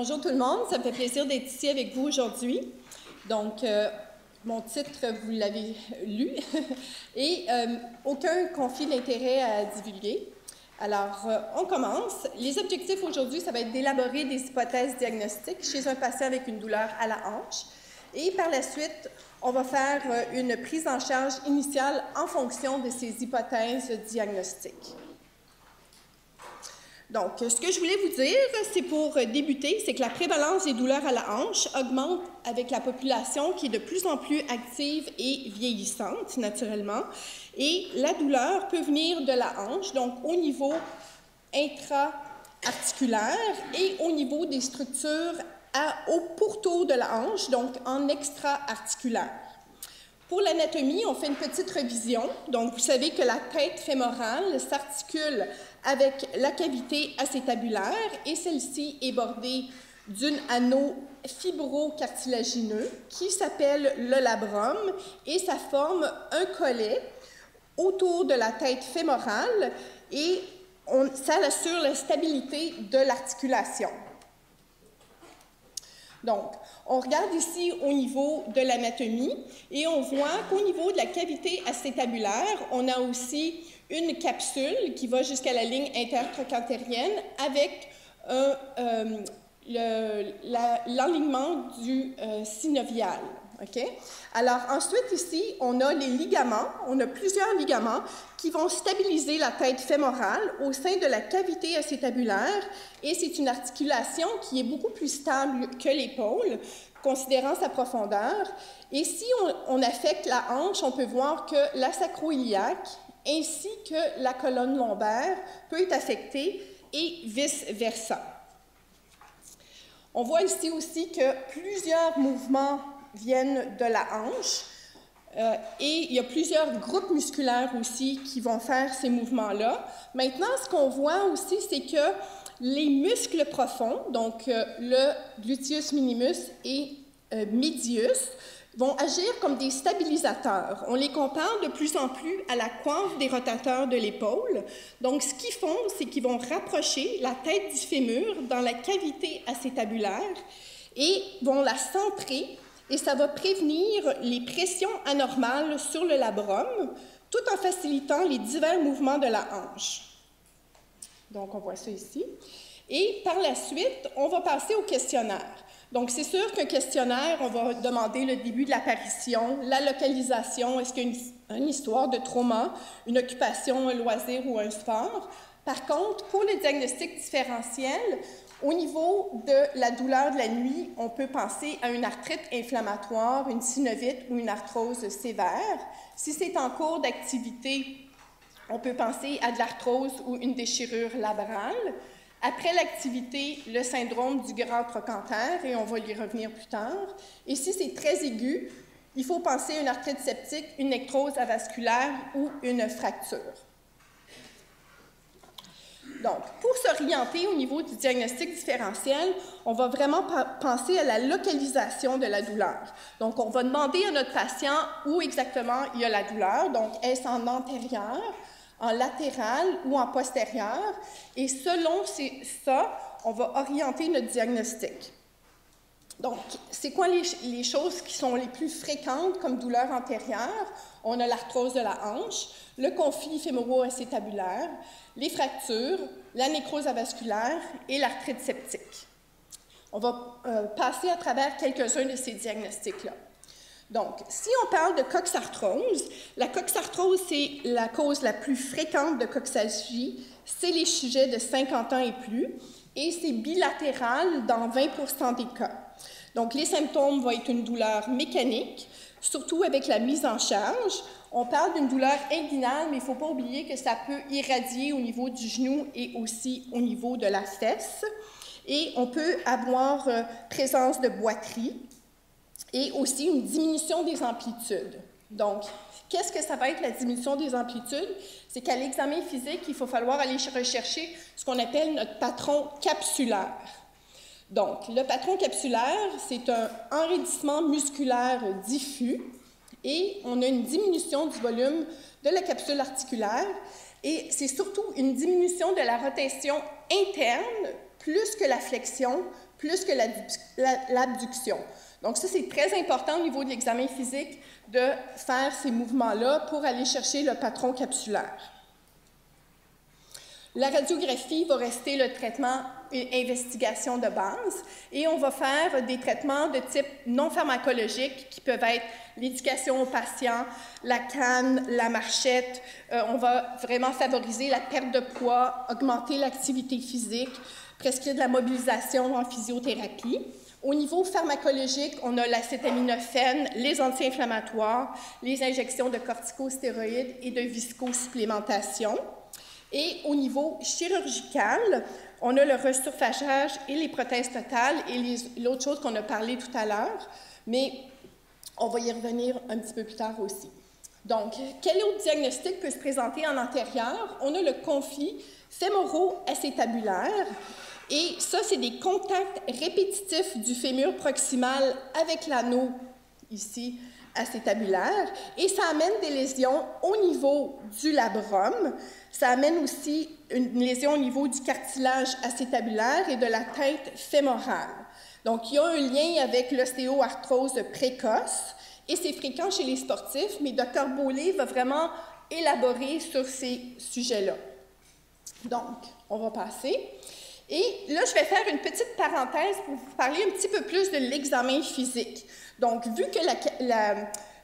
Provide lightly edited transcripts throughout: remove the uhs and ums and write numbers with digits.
Bonjour tout le monde, ça me fait plaisir d'être ici avec vous aujourd'hui. Donc, mon titre, vous l'avez lu, et aucun conflit d'intérêt à divulguer. Alors, on commence. Les objectifs aujourd'hui, ça va être d'élaborer des hypothèses diagnostiques chez un patient avec une douleur à la hanche. Et par la suite, on va faire une prise en charge initiale en fonction de ces hypothèses diagnostiques. Donc, ce que je voulais vous dire, c'est pour débuter, c'est que la prévalence des douleurs à la hanche augmente avec la population qui est de plus en plus active et vieillissante, naturellement. Et la douleur peut venir de la hanche, donc au niveau intra-articulaire et au niveau des structures au pourtour de la hanche, donc en extra-articulaire. Pour l'anatomie, on fait une petite révision. Donc, vous savez que la tête fémorale s'articule avec la cavité acétabulaire et celle-ci est bordée d'un anneau fibrocartilagineux qui s'appelle le labrum et ça forme un collet autour de la tête fémorale et ça assure la stabilité de l'articulation. Donc, on regarde ici au niveau de l'anatomie et on voit qu'au niveau de la cavité acétabulaire, on a aussi une capsule qui va jusqu'à la ligne intertrochantérienne avec l'alignement du synovial. Okay? Alors, ensuite, ici, on a les ligaments. On a plusieurs ligaments qui vont stabiliser la tête fémorale au sein de la cavité acétabulaire et c'est une articulation qui est beaucoup plus stable que l'épaule, considérant sa profondeur. Et si on affecte la hanche, on peut voir que la sacro-iliaque ainsi que la colonne lombaire peut être affectée et vice-versa. On voit ici aussi que plusieurs mouvements viennent de la hanche et il y a plusieurs groupes musculaires aussi qui vont faire ces mouvements-là. Maintenant, ce qu'on voit aussi, c'est que les muscles profonds, donc le gluteus minimus et medius, vont agir comme des stabilisateurs. On les compare de plus en plus à la coiffe des rotateurs de l'épaule. Donc, ce qu'ils font, c'est qu'ils vont rapprocher la tête du fémur dans la cavité acétabulaire et vont la centrer et ça va prévenir les pressions anormales sur le labrum, tout en facilitant les divers mouvements de la hanche. Donc, on voit ça ici. Et par la suite, on va passer au questionnaire. Donc, c'est sûr qu'un questionnaire, on va demander le début de l'apparition, la localisation, est-ce qu'il y a une histoire de trauma, une occupation, un loisir ou un sport. Par contre, pour le diagnostic différentiel, au niveau de la douleur de la nuit, on peut penser à une arthrite inflammatoire, une synovite ou une arthrose sévère. Si c'est en cours d'activité, on peut penser à de l'arthrose ou une déchirure labrale. Après l'activité, le syndrome du grand trochanter, et on va y revenir plus tard. Et si c'est très aigu, il faut penser à une arthrite septique, une necrose avasculaire ou une fracture. Donc, pour s'orienter au niveau du diagnostic différentiel, on va vraiment penser à la localisation de la douleur. Donc, on va demander à notre patient où exactement il y a la douleur. Donc, est-ce en antérieur, en latéral ou en postérieur? Et selon ça, on va orienter notre diagnostic. Donc, c'est quoi les choses qui sont les plus fréquentes comme douleur antérieure? On a l'arthrose de la hanche, le conflit fémoro-acétabulaire, les fractures, la nécrose avasculaire et l'arthrite septique. On va passer à travers quelques-uns de ces diagnostics-là. Donc, si on parle de coxarthrose, la coxarthrose, c'est la cause la plus fréquente de coxalgie. C'est les sujets de 50 ans et plus et c'est bilatéral dans 20% des cas. Donc, les symptômes vont être une douleur mécanique, surtout avec la mise en charge. On parle d'une douleur inguinale, mais il ne faut pas oublier que ça peut irradier au niveau du genou et aussi au niveau de la fesse. Et on peut avoir présence de boiterie et aussi une diminution des amplitudes. Donc, qu'est-ce que ça va être la diminution des amplitudes? C'est qu'à l'examen physique, il faut falloir aller rechercher ce qu'on appelle notre patron capsulaire. Donc, le patron capsulaire, c'est un enraidissement musculaire diffus et on a une diminution du volume de la capsule articulaire et c'est surtout une diminution de la rotation interne plus que la flexion, plus que l'abduction. Donc ça, c'est très important au niveau de l'examen physique de faire ces mouvements-là pour aller chercher le patron capsulaire. La radiographie va rester le traitement et investigation de base et on va faire des traitements de type non pharmacologique qui peuvent être l'éducation aux patients, la canne, la marchette. On va vraiment favoriser la perte de poids, augmenter l'activité physique, prescrire de la mobilisation en physiothérapie. Au niveau pharmacologique, on a l'acétaminophène, les anti-inflammatoires, les injections de corticostéroïdes et de viscosupplémentation. Et au niveau chirurgical, on a le resurfageage et les prothèses totales et l'autre chose qu'on a parlé tout à l'heure, mais on va y revenir un petit peu plus tard aussi. Donc, quel autre diagnostic peut se présenter en antérieur? On a le conflit fémoro-acétabulaire et ça, c'est des contacts répétitifs du fémur proximal avec l'anneau ici acétabulaire et ça amène des lésions au niveau du labrum. Ça amène aussi une lésion au niveau du cartilage acétabulaire et de la tête fémorale. Donc, il y a un lien avec l'ostéoarthrose précoce et c'est fréquent chez les sportifs, mais Dr. Beaulieu va vraiment élaborer sur ces sujets-là. Donc, on va passer. Et là, je vais faire une petite parenthèse pour vous parler un petit peu plus de l'examen physique. Donc, vu que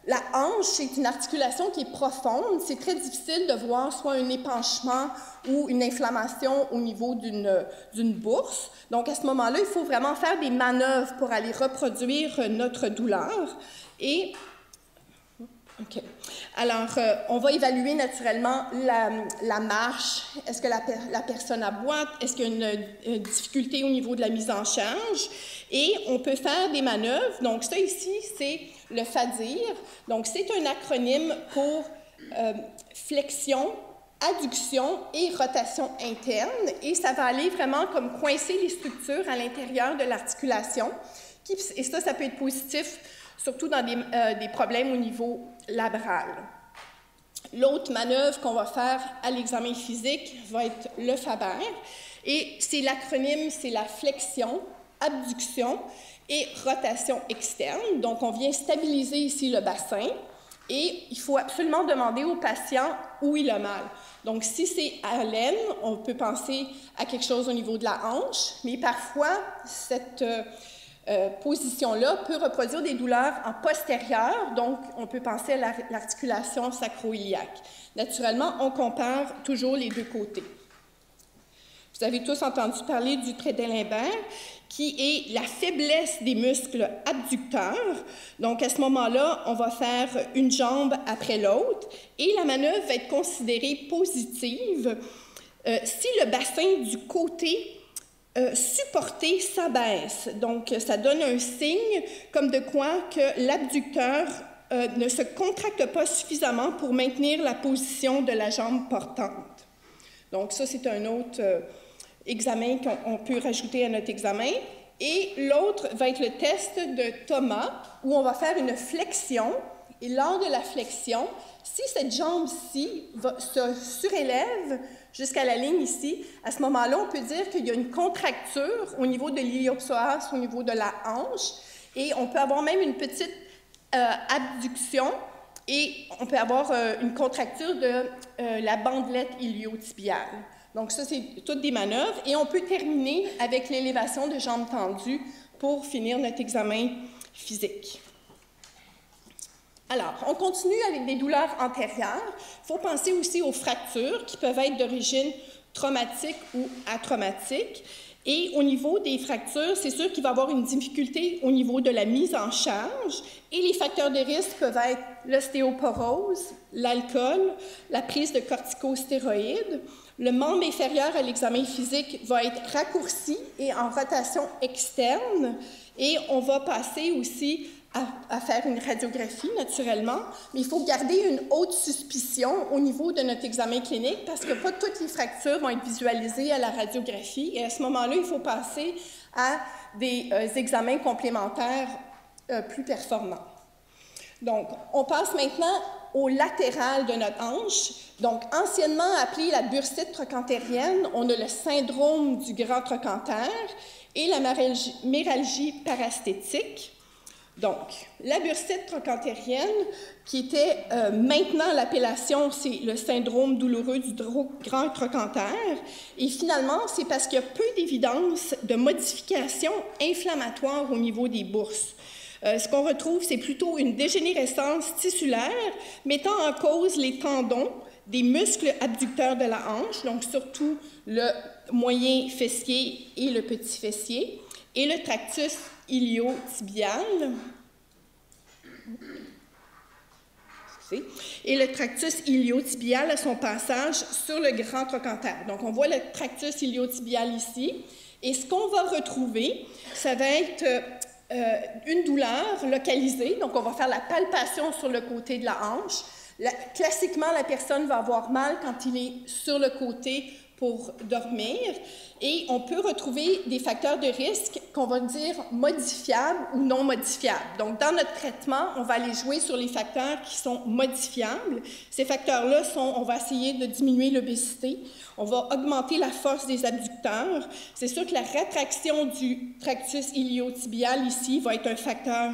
la hanche est une articulation qui est profonde, c'est très difficile de voir soit un épanchement ou une inflammation au niveau d'une bourse. Donc, à ce moment-là, il faut vraiment faire des manœuvres pour aller reproduire notre douleur. Et OK. Alors, on va évaluer naturellement la marche. Est-ce que la personne aboite? Est-ce qu'il y a une difficulté au niveau de la mise en charge? Et on peut faire des manœuvres. Donc, ça ici, c'est le FADIR. Donc, c'est un acronyme pour flexion, adduction et rotation interne. Et ça va aller vraiment comme coincer les structures à l'intérieur de l'articulation. Et ça peut être positif, surtout dans des problèmes au niveau labral. L'autre manœuvre qu'on va faire à l'examen physique va être le Faber. Et c'est l'acronyme, c'est la flexion, abduction et rotation externe. Donc, on vient stabiliser ici le bassin et il faut absolument demander au patient où il a mal. Donc, si c'est à l'aine, on peut penser à quelque chose au niveau de la hanche, mais parfois, cette position-là peut reproduire des douleurs en postérieur, donc on peut penser à l'articulation sacro-iliaque. Naturellement, on compare toujours les deux côtés. Vous avez tous entendu parler du trait d'Alembert, qui est la faiblesse des muscles abducteurs. Donc, à ce moment-là, on va faire une jambe après l'autre et la manœuvre va être considérée positive si le bassin du côté supporté s'abaisse. Donc, ça donne un signe comme de quoi que l'abducteur ne se contracte pas suffisamment pour maintenir la position de la jambe portante. Donc, ça, c'est un autre examen qu'on peut rajouter à notre examen. Et l'autre va être le test de Thomas, où on va faire une flexion. Et lors de la flexion, si cette jambe-ci se surélève jusqu'à la ligne ici, à ce moment-là, on peut dire qu'il y a une contracture au niveau de l'iliopsoas, au niveau de la hanche, et on peut avoir même une petite abduction, et on peut avoir une contracture de la bandelette iliotibiale. Donc ça, c'est toutes des manœuvres, et on peut terminer avec l'élévation de jambes tendues pour finir notre examen physique. Alors, on continue avec des douleurs antérieures. Il faut penser aussi aux fractures qui peuvent être d'origine traumatique ou atraumatique. Et au niveau des fractures, c'est sûr qu'il va y avoir une difficulté au niveau de la mise en charge. Et les facteurs de risque peuvent être l'ostéoporose, l'alcool, la prise de corticostéroïdes. Le membre inférieur à l'examen physique va être raccourci et en rotation externe. Et on va passer aussi à faire une radiographie, naturellement, mais il faut garder une haute suspicion au niveau de notre examen clinique parce que pas toutes les fractures vont être visualisées à la radiographie et à ce moment-là, il faut passer à des examens complémentaires plus performants. Donc, on passe maintenant au latéral de notre hanche. Donc, anciennement appelée la bursite trochantérienne, on a le syndrome du grand trochanter. et la méralgie parasthétique. Donc, la bursite trochanterienne, qui était maintenant l'appellation, c'est le syndrome douloureux du grand trochanter. Et finalement, c'est parce qu'il y a peu d'évidence de modification inflammatoire au niveau des bourses. Ce qu'on retrouve, c'est plutôt une dégénérescence tissulaire mettant en cause les tendons des muscles abducteurs de la hanche, donc surtout le moyen fessier et le petit fessier, et le tractus iliotibial. Et le tractus iliotibial à son passage sur le grand trochanter. Donc, on voit le tractus iliotibial ici. Et ce qu'on va retrouver, ça va être une douleur localisée. Donc, on va faire la palpation sur le côté de la hanche. Classiquement, la personne va avoir mal quand il est sur le côté pour dormir. Et on peut retrouver des facteurs de risque qu'on va dire modifiables ou non modifiables. Donc, dans notre traitement, on va aller jouer sur les facteurs qui sont modifiables. Ces facteurs-là sont, on va essayer de diminuer l'obésité, on va augmenter la force des abducteurs. C'est sûr que la rétraction du tractus iliotibial ici va être un facteur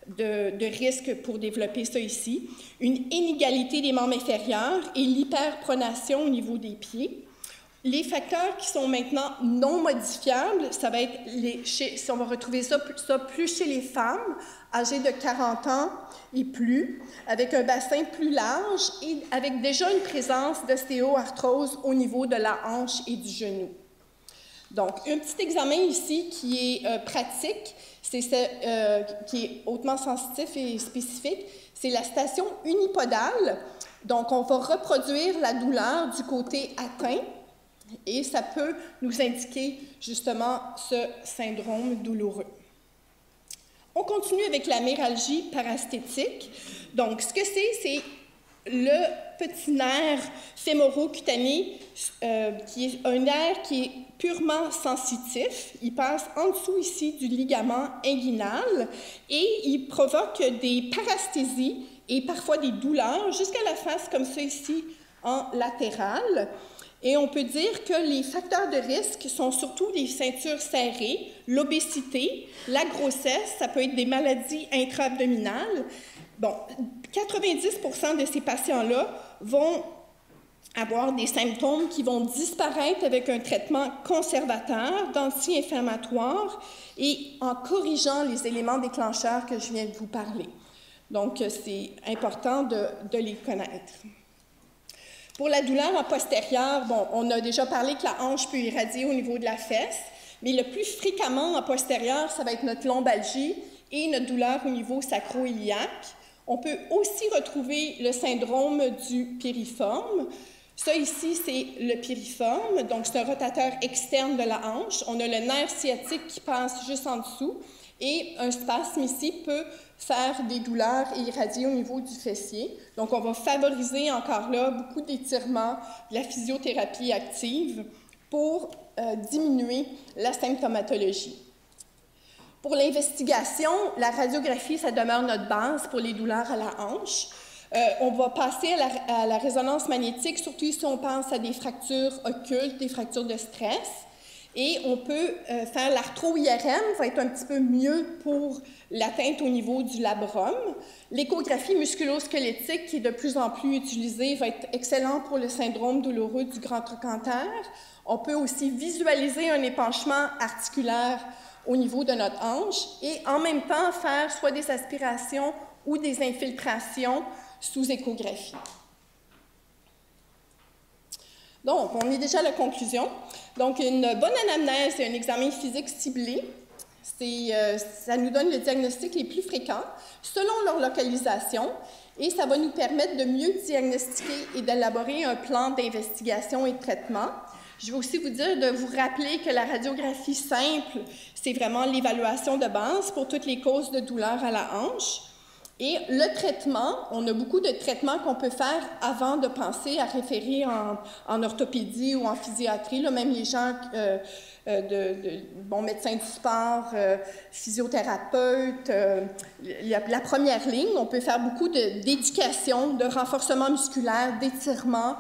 de risque pour développer ça ici. Une inégalité des membres inférieurs et l'hyperpronation au niveau des pieds. Les facteurs qui sont maintenant non modifiables, ça va être, si on va retrouver ça plus chez les femmes âgées de 40 ans et plus, avec un bassin plus large et avec déjà une présence d'ostéoarthrose au niveau de la hanche et du genou. Donc, un petit examen ici qui est pratique, qui est hautement sensitif et spécifique, c'est la station unipodale. Donc, on va reproduire la douleur du côté atteint. Et ça peut nous indiquer justement ce syndrome douloureux. On continue avec la méralgie parasthétique. Donc, ce que c'est le petit nerf fémoro-cutané, qui est un nerf qui est purement sensitif. Il passe en dessous ici du ligament inguinal et il provoque des parasthésies et parfois des douleurs jusqu'à la face comme ça ici en latéral. Et on peut dire que les facteurs de risque sont surtout les ceintures serrées, l'obésité, la grossesse, ça peut être des maladies intra-abdominales. Bon, 90% de ces patients-là vont avoir des symptômes qui vont disparaître avec un traitement conservateur d'anti-inflammatoire et en corrigeant les éléments déclencheurs que je viens de vous parler. Donc, c'est important de les connaître. Pour la douleur en postérieur, bon, on a déjà parlé que la hanche peut irradier au niveau de la fesse, mais le plus fréquemment en postérieur, ça va être notre lombalgie et notre douleur au niveau sacro-iliaque. On peut aussi retrouver le syndrome du piriforme. Ça ici, c'est le piriforme, donc c'est un rotateur externe de la hanche. On a le nerf sciatique qui passe juste en dessous et un spasme ici peut faire des douleurs et irradier au niveau du fessier. Donc, on va favoriser encore là beaucoup d'étirements, de la physiothérapie active pour diminuer la symptomatologie. Pour l'investigation, la radiographie, ça demeure notre base pour les douleurs à la hanche. On va passer à la résonance magnétique, surtout si on pense à des fractures occultes, des fractures de stress. Et on peut faire l'arthro-IRM, va être un petit peu mieux pour l'atteinte au niveau du labrum. L'échographie musculo-squelettique, qui est de plus en plus utilisée, va être excellent pour le syndrome douloureux du grand trochanter. On peut aussi visualiser un épanchement articulaire au niveau de notre hanche et en même temps faire soit des aspirations ou des infiltrations sous échographie. Donc, on est déjà à la conclusion. Donc, une bonne anamnèse et un examen physique ciblé, ça nous donne le diagnostic les plus fréquents selon leur localisation et ça va nous permettre de mieux diagnostiquer et d'élaborer un plan d'investigation et de traitement. Je vais aussi vous dire de vous rappeler que la radiographie simple, c'est vraiment l'évaluation de base pour toutes les causes de douleur à la hanche. Et le traitement, on a beaucoup de traitements qu'on peut faire avant de penser à référer en orthopédie ou en physiatrie. Là, même les gens, médecins du sport, physiothérapeutes, la première ligne, on peut faire beaucoup d'éducation, de renforcement musculaire, d'étirement.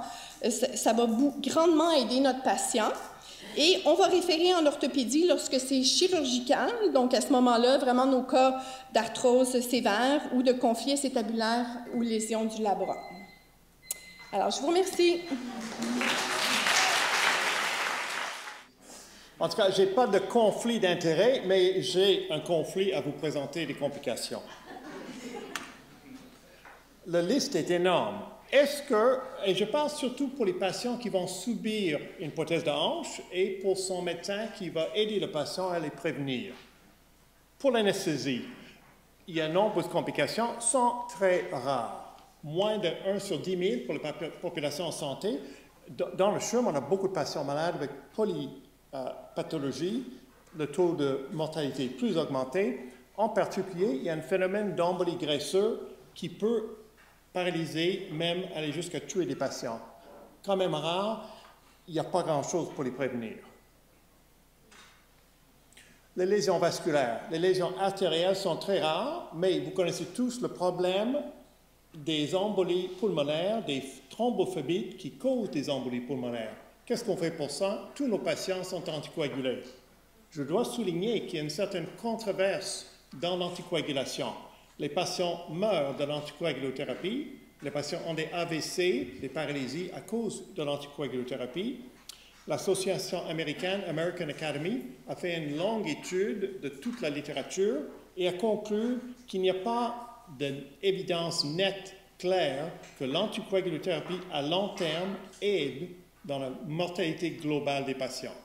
Ça va grandement aider notre patient. Et on va référer en orthopédie lorsque c'est chirurgical, donc à ce moment-là, vraiment nos cas d'arthrose sévère ou de conflit acétabulaire ou lésion du labrum. Alors, je vous remercie. En tout cas, je n'ai pas de conflit d'intérêt, mais j'ai un conflit à vous présenter des complications. La liste est énorme. Est-ce que, et je parle surtout pour les patients qui vont subir une prothèse de hanche et pour son médecin qui va aider le patient à les prévenir. Pour l'anesthésie, il y a de nombreuses complications, sont très rares. Moins de 1 sur 10 000 pour la population en santé. Dans le CHUM, on a beaucoup de patients malades avec polypathologie, le taux de mortalité est plus augmenté. En particulier, il y a un phénomène d'embolie graisseuse qui peut paralyser, même aller jusqu'à tuer des patients. Quand même rare, il n'y a pas grand-chose pour les prévenir. Les lésions vasculaires, les lésions artérielles sont très rares, mais vous connaissez tous le problème des embolies pulmonaires, des thrombophobites qui causent des embolies pulmonaires. Qu'est-ce qu'on fait pour ça? Tous nos patients sont anticoagulés. Je dois souligner qu'il y a une certaine controverse dans l'anticoagulation. Les patients meurent de l'anticoagulothérapie, les patients ont des AVC, des paralysies à cause de l'anticoagulothérapie. L'association américaine, American Academy, a fait une longue étude de toute la littérature et a conclu qu'il n'y a pas d'évidence nette, claire, que l'anticoagulothérapie à long terme aide dans la mortalité globale des patients.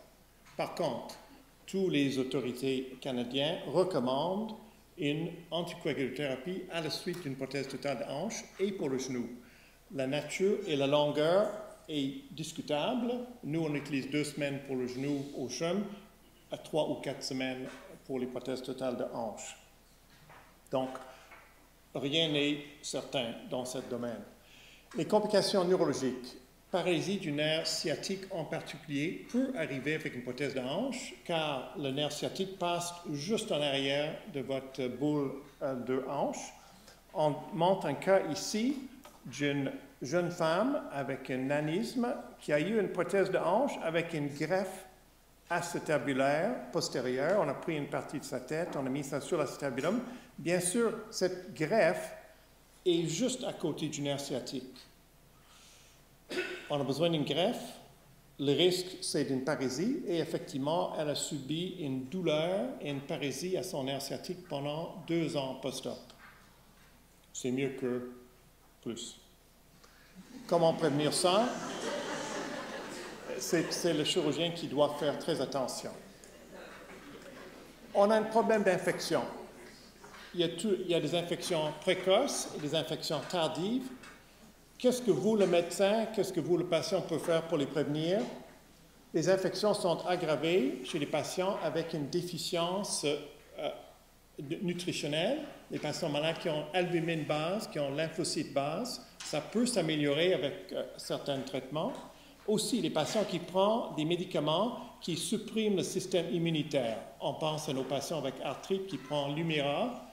Par contre, toutes les autorités canadiennes recommandent une anticoagulothérapie à la suite d'une prothèse totale de hanche et pour le genou. La nature et la longueur est discutable. Nous, on utilise 2 semaines pour le genou au CHUM, à 3 ou 4 semaines pour les prothèses totales de hanche. Donc, rien n'est certain dans ce domaine. Les complications neurologiques. Paralysie du nerf sciatique en particulier peut arriver avec une prothèse de hanche car le nerf sciatique passe juste en arrière de votre boule de hanche. On montre un cas ici d'une jeune femme avec un nanisme qui a eu une prothèse de hanche avec une greffe acétabulaire postérieure. On a pris une partie de sa tête, on a mis ça sur l'acétabulum. Bien sûr, cette greffe est juste à côté du nerf sciatique. On a besoin d'une greffe, le risque c'est d'une parésie et effectivement elle a subi une douleur et une parésie à son nerf sciatique pendant 2 ans post-op. C'est mieux que plus. Comment prévenir ça? C'est le chirurgien qui doit faire très attention. On a un problème d'infection. Il y a des infections précoces et des infections tardives. Qu'est-ce que vous, le médecin, qu'est-ce que vous, le patient, peut faire pour les prévenir? Les infections sont aggravées chez les patients avec une déficience nutritionnelle. Les patients malades qui ont albumine base, qui ont lymphocytes base, ça peut s'améliorer avec certains traitements. Aussi, les patients qui prennent des médicaments qui suppriment le système immunitaire. On pense à nos patients avec arthrite qui prennent Lumira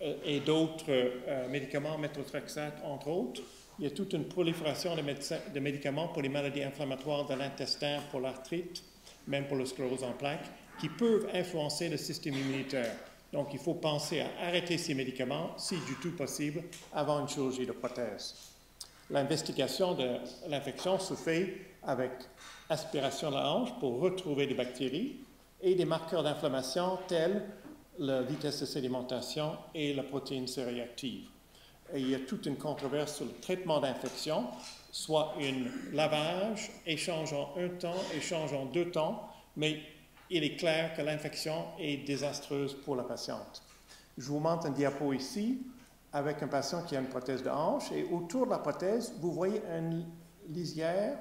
et d'autres médicaments, méthotrexate entre autres. Il y a toute une prolifération de médicaments pour les maladies inflammatoires de l'intestin, pour l'arthrite, même pour la sclérose en plaques, qui peuvent influencer le système immunitaire. Donc, il faut penser à arrêter ces médicaments, si du tout possible, avant une chirurgie de prothèse. L'investigation de l'infection se fait avec aspiration de la hanche pour retrouver des bactéries et des marqueurs d'inflammation tels la vitesse de sédimentation et la protéine C-réactive. Et il y a toute une controverse sur le traitement d'infection, soit un lavage, échange en 1 temps, échange en 2 temps, mais il est clair que l'infection est désastreuse pour la patiente. Je vous montre un diapo ici avec un patient qui a une prothèse de hanche et autour de la prothèse, vous voyez une lisière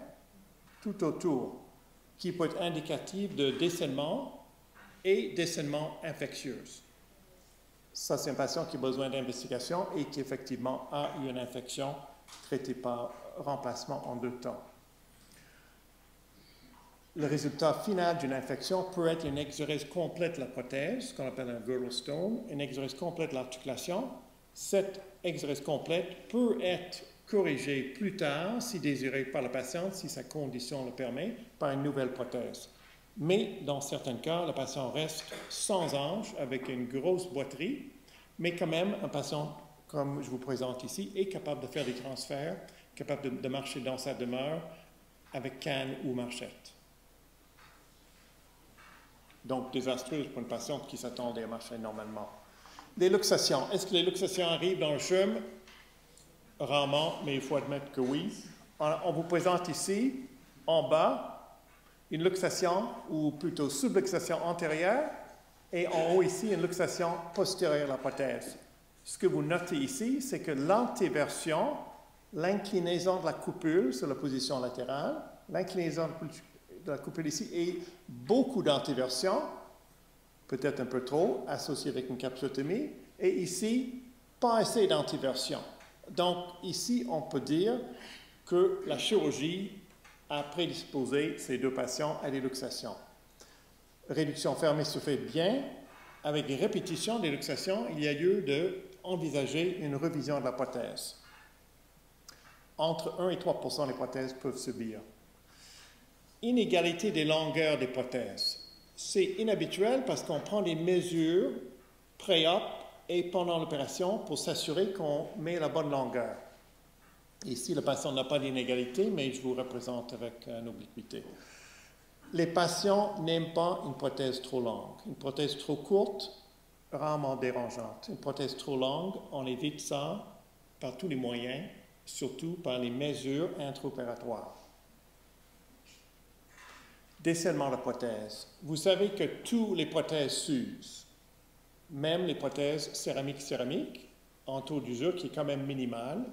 tout autour qui peut être indicative de descellement et descellement infectieux. Ça, c'est un patient qui a besoin d'investigation et qui, effectivement, a eu une infection traitée par remplacement en 2 temps. Le résultat final d'une infection peut être une exorèse complète de la prothèse, ce qu'on appelle un girdle stone, une exorèse complète de l'articulation. Cette exorèse complète peut être corrigée plus tard, si désirée par la patiente, si sa condition le permet, par une nouvelle prothèse. Mais dans certains cas, le patient reste sans hanche avec une grosse boiterie, mais quand même, un patient, comme je vous présente ici, est capable de faire des transferts, capable de marcher dans sa demeure avec canne ou marchette. Donc, désastreuse pour une patiente qui s'attendait à marcher normalement. Les luxations. Est-ce que les luxations arrivent dans le CHUM? Rarement, mais il faut admettre que oui. On vous présente ici, en bas, une luxation, ou plutôt subluxation antérieure, et en haut ici, une luxation postérieure à la prothèse. Ce que vous notez ici, c'est que l'antéversion, l'inclinaison de la coupule sur la position latérale, l'inclinaison de la coupule ici, et beaucoup d'antéversion, peut-être un peu trop, associé avec une capsulotomie, et ici, pas assez d'antéversion. Donc, ici, on peut dire que la chirurgie a prédisposé ces deux patients à des luxations. Réduction fermée se fait bien. Avec répétition des luxations, il y a lieu d'envisager une revision de la prothèse. Entre 1 et 3 % des prothèses peuvent subir. Inégalité des longueurs des prothèses. C'est inhabituel parce qu'on prend des mesures pré-op et pendant l'opération pour s'assurer qu'on met la bonne longueur. Ici, le patient n'a pas d'inégalité, mais je vous représente avec une obliquité. Les patients n'aiment pas une prothèse trop longue. Une prothèse trop courte, rarement dérangeante. Une prothèse trop longue, on évite ça par tous les moyens, surtout par les mesures intraopératoires. Descellement de la prothèse. Vous savez que toutes les prothèses s'usent, même les prothèses céramiques, en taux d'usure qui est quand même minimal.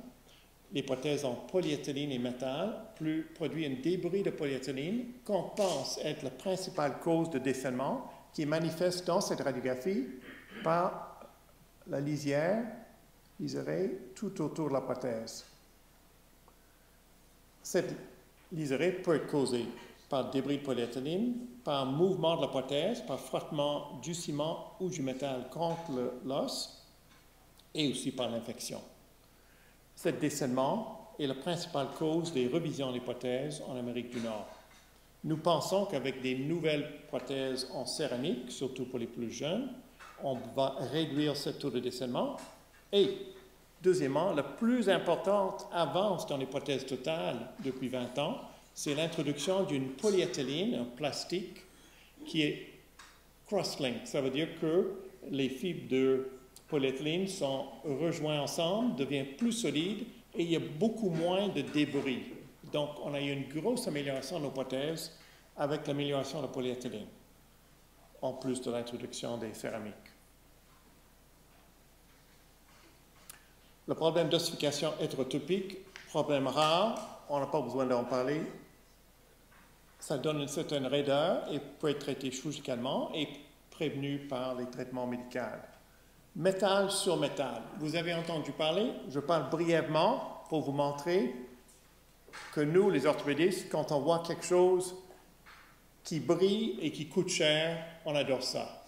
Les prothèses en polyéthylène et métal produisent un débris de polyéthylène qu'on pense être la principale cause de descellement qui est manifeste dans cette radiographie par la lisière, liserée, tout autour de la prothèse. Cette liserée peut être causée par débris de polyéthylène, par mouvement de la prothèse, par frottement du ciment ou du métal contre l'os et aussi par l'infection. Ce descellement est la principale cause des revisions des prothèses en Amérique du Nord. Nous pensons qu'avec des nouvelles prothèses en céramique, surtout pour les plus jeunes, on va réduire ce taux de descellement. Et, deuxièmement, la plus importante avance dans les prothèses totales depuis 20 ans, c'est l'introduction d'une polyéthylène, un plastique, qui est cross-link. Ça veut dire que les fibres de polyéthylène sont rejoints ensemble, deviennent plus solides et il y a beaucoup moins de débris. Donc, on a eu une grosse amélioration de nos prothèses avec l'amélioration de la polyéthylène, en plus de l'introduction des céramiques. Le problème d'ossification hétérotopique, problème rare, on n'a pas besoin d'en parler. Ça donne une certaine raideur et peut être traité chirurgicalement et prévenu par les traitements médicaux. Métal sur métal. Vous avez entendu parler, je parle brièvement pour vous montrer que nous, les orthopédistes, quand on voit quelque chose qui brille et qui coûte cher, on adore ça.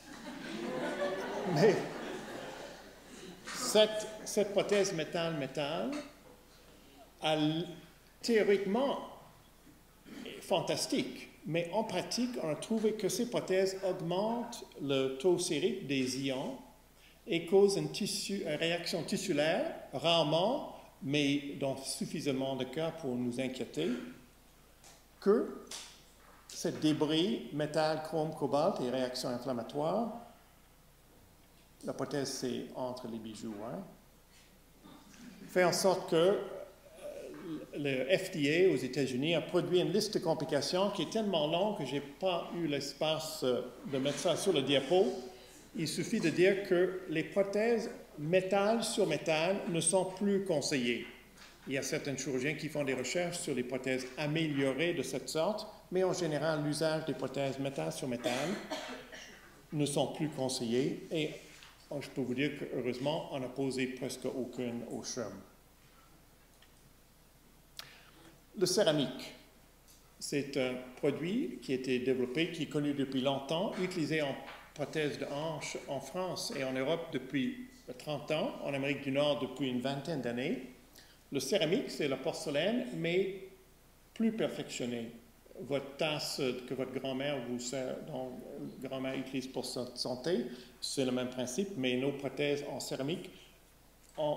Mais cette prothèse métal-métal, théoriquement, est fantastique. Mais en pratique, on a trouvé que ces prothèses augmentent le taux sérique des ions et causent une réaction tissulaire, rarement, mais dans suffisamment de cas pour nous inquiéter, que ce débris, métal, chrome, cobalt et réactions inflammatoires, la prothèse c'est entre les bijoux, fait en sorte que le FDA aux États-Unis a produit une liste de complications qui est tellement longue que je n'ai pas eu l'espace de mettre ça sur le diapo. Il suffit de dire que les prothèses métal sur métal ne sont plus conseillées. Il y a certains chirurgiens qui font des recherches sur les prothèses améliorées de cette sorte, mais en général, l'usage des prothèses métal sur métal ne sont plus conseillés. Et je peux vous dire qu'heureusement, on n'a posé presque aucune au CHUM. Le céramique, c'est un produit qui a été développé, qui est connu depuis longtemps, utilisé en prothèse de hanche en France et en Europe depuis 30 ans, en Amérique du Nord depuis une vingtaine d'années. Le céramique, c'est la porcelaine, mais plus perfectionné. votre tasse que votre grand-mère vous sert, dont grand-mère utilise pour sa santé, c'est le même principe, mais nos prothèses en céramique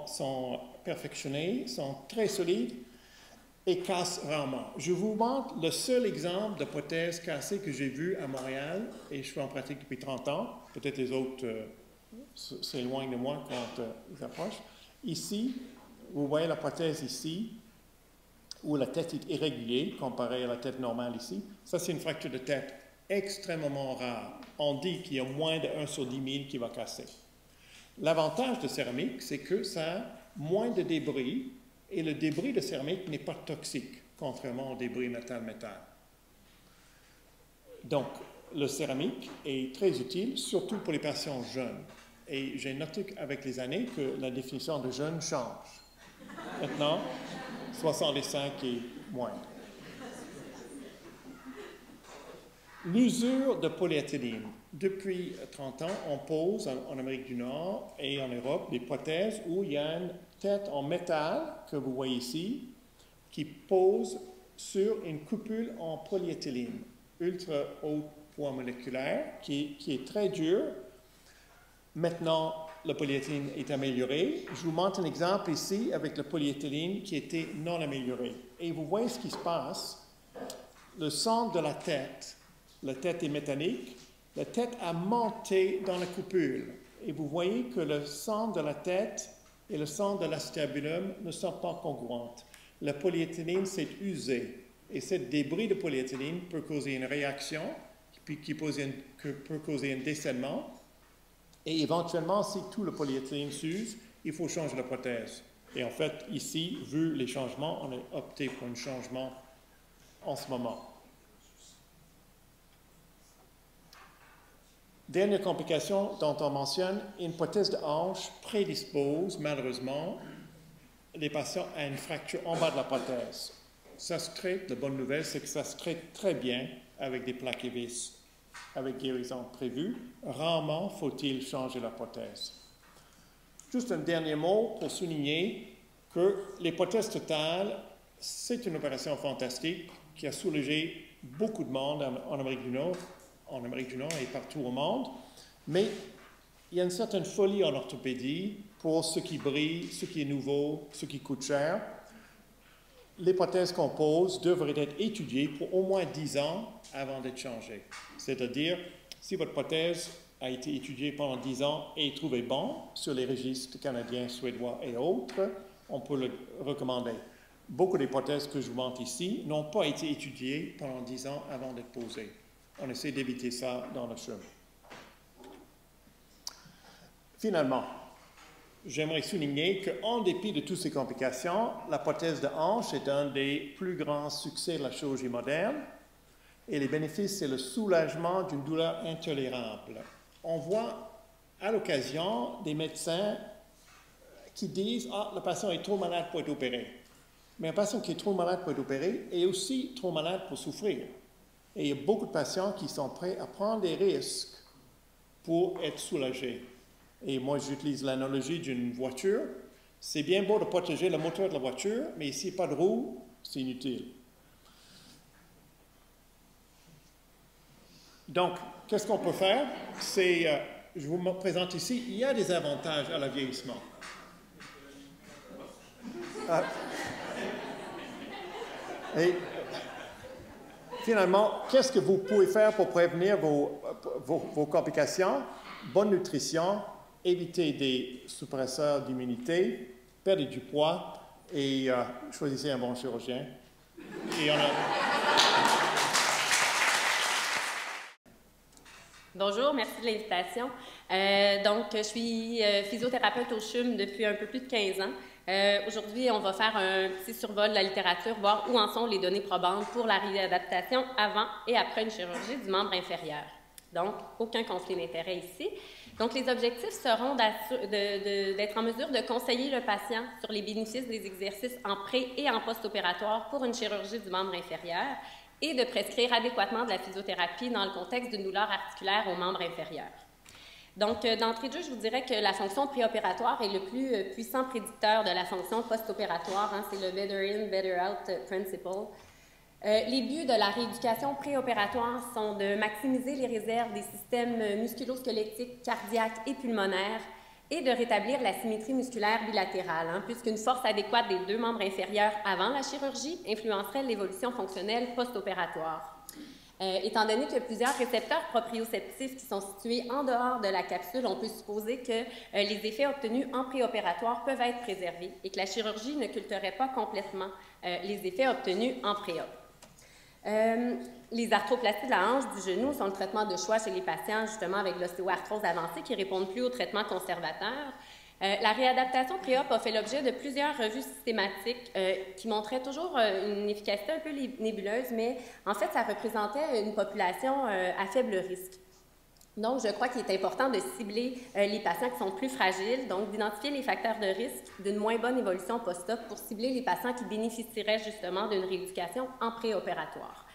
sont perfectionnées, sont très solides et cassent rarement. Je vous montre le seul exemple de prothèse cassée que j'ai vu à Montréal, et je suis en pratique depuis 30 ans. Peut-être les autres s'éloignent de moi quand ils approchent. Ici, vous voyez la prothèse ici, où la tête est irrégulière comparée à la tête normale ici. Ça, c'est une fracture de tête extrêmement rare. On dit qu'il y a moins de 1 sur 10 000 qui va casser. L'avantage de céramique, c'est que ça a moins de débris, et le débris de céramique n'est pas toxique, contrairement au débris métal-métal. Donc, le céramique est très utile, surtout pour les patients jeunes. Et j'ai noté avec les années que la définition de jeune change. Maintenant, 65 et moins. L'usure de polyéthylène. Depuis 30 ans, on pose en Amérique du Nord et en Europe des prothèses où il y a une tête en métal, que vous voyez ici, qui pose sur une coupule en polyéthylène, ultra haut poids moléculaire, qui est très dur. Maintenant, le polyéthylène est amélioré. Je vous montre un exemple ici avec le polyéthylène qui était non amélioré. Et vous voyez ce qui se passe. Le centre de la tête est métallique. La tête a monté dans la coupule. Et vous voyez que le centre de la tête et le centre de l'acétabulum ne sont pas congruents. Le polyéthylène s'est usé. Et ce débris de polyéthylène peut causer une réaction, qui peut causer un décèlement. Et éventuellement, si tout le polyéthylène s'use, il faut changer la prothèse. Et en fait, ici, vu les changements, on a opté pour un changement en ce moment. Dernière complication dont on mentionne, une prothèse de hanche prédispose malheureusement les patients à une fracture en bas de la prothèse. Ça se traite, la bonne nouvelle, c'est que ça se traite très bien avec des plaques et vis, avec guérison prévue. Rarement faut-il changer la prothèse. Juste un dernier mot pour souligner que les prothèses totales, c'est une opération fantastique qui a soulagé beaucoup de monde en Amérique du Nord, et partout au monde, mais il y a une certaine folie en orthopédie pour ce qui brille, ce qui est nouveau, ce qui coûte cher. Les prothèses qu'on pose devraient être étudiées pour au moins 10 ans avant d'être changées. C'est-à-dire, si votre prothèse a été étudiée pendant 10 ans et trouvée bon sur les registres canadiens, suédois et autres, on peut le recommander. Beaucoup des prothèses que je vous montre ici n'ont pas été étudiées pendant 10 ans avant d'être posées. On essaie d'éviter ça dans le chemin. Finalement, j'aimerais souligner qu'en dépit de toutes ces complications, la prothèse de hanche est un des plus grands succès de la chirurgie moderne. Et les bénéfices, c'est le soulagement d'une douleur intolérable. On voit à l'occasion des médecins qui disent « Ah, le patient est trop malade pour être opéré ». Mais un patient qui est trop malade pour être opéré est aussi trop malade pour souffrir. Et il y a beaucoup de patients qui sont prêts à prendre des risques pour être soulagés. Et moi, j'utilise l'analogie d'une voiture. C'est bien beau de protéger le moteur de la voiture, mais s'il n'y a pas de roue, c'est inutile. Donc, qu'est-ce qu'on peut faire? Je vous présente ici, il y a des avantages à la vieillissement. Et finalement, qu'est-ce que vous pouvez faire pour prévenir vos complications? Bonne nutrition, éviter des suppresseurs d'immunité, perdre du poids et choisissez un bon chirurgien. Et Bonjour, merci de l'invitation. Donc, je suis physiothérapeute au CHUM depuis un peu plus de 15 ans. Aujourd'hui, on va faire un petit survol de la littérature, voir où en sont les données probantes pour la réadaptation avant et après une chirurgie du membre inférieur. Donc, aucun conflit d'intérêt ici. Donc, les objectifs seront d'être en mesure de conseiller le patient sur les bénéfices des exercices en pré- et en post-opératoire pour une chirurgie du membre inférieur et de prescrire adéquatement de la physiothérapie dans le contexte d'une douleur articulaire au membre inférieur. Donc, d'entrée de jeu, je vous dirais que la fonction préopératoire est le plus puissant prédicteur de la fonction post-opératoire. Hein, c'est le better in, better out principle. Les buts de la rééducation préopératoire sont de maximiser les réserves des systèmes musculo-squelettiques, cardiaques et pulmonaires et de rétablir la symétrie musculaire bilatérale, puisqu'une force adéquate des deux membres inférieurs avant la chirurgie influencerait l'évolution fonctionnelle post-opératoire. Étant donné qu'il y a plusieurs récepteurs proprioceptifs qui sont situés en dehors de la capsule, on peut supposer que les effets obtenus en préopératoire peuvent être préservés et que la chirurgie n'occulterait pas complètement les effets obtenus en préop. Les arthroplasties de la hanche du genou sont le traitement de choix chez les patients justement avec l'ostéoarthrose avancée qui ne répondent plus au traitement conservateur. La réadaptation pré-op a fait l'objet de plusieurs revues systématiques qui montraient toujours une efficacité un peu nébuleuse, mais en fait, ça représentait une population à faible risque. Donc, je crois qu'il est important de cibler les patients qui sont plus fragiles, donc d'identifier les facteurs de risque d'une moins bonne évolution post-op pour cibler les patients qui bénéficieraient justement d'une rééducation en préopératoire.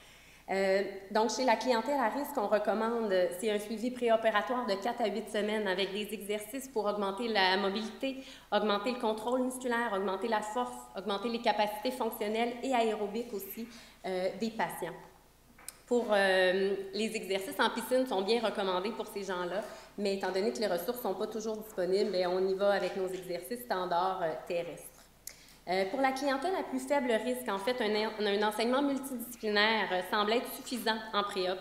Donc, chez la clientèle à risque, on recommande, c'est un suivi préopératoire de 4 à 8 semaines avec des exercices pour augmenter la mobilité, augmenter le contrôle musculaire, augmenter la force, augmenter les capacités fonctionnelles et aérobiques aussi des patients. Pour les exercices en piscine sont bien recommandés pour ces gens-là, mais étant donné que les ressources ne sont pas toujours disponibles, bien, on y va avec nos exercices standards terrestres. Pour la clientèle à plus faible risque, en fait, un enseignement multidisciplinaire semble être suffisant en pré-op.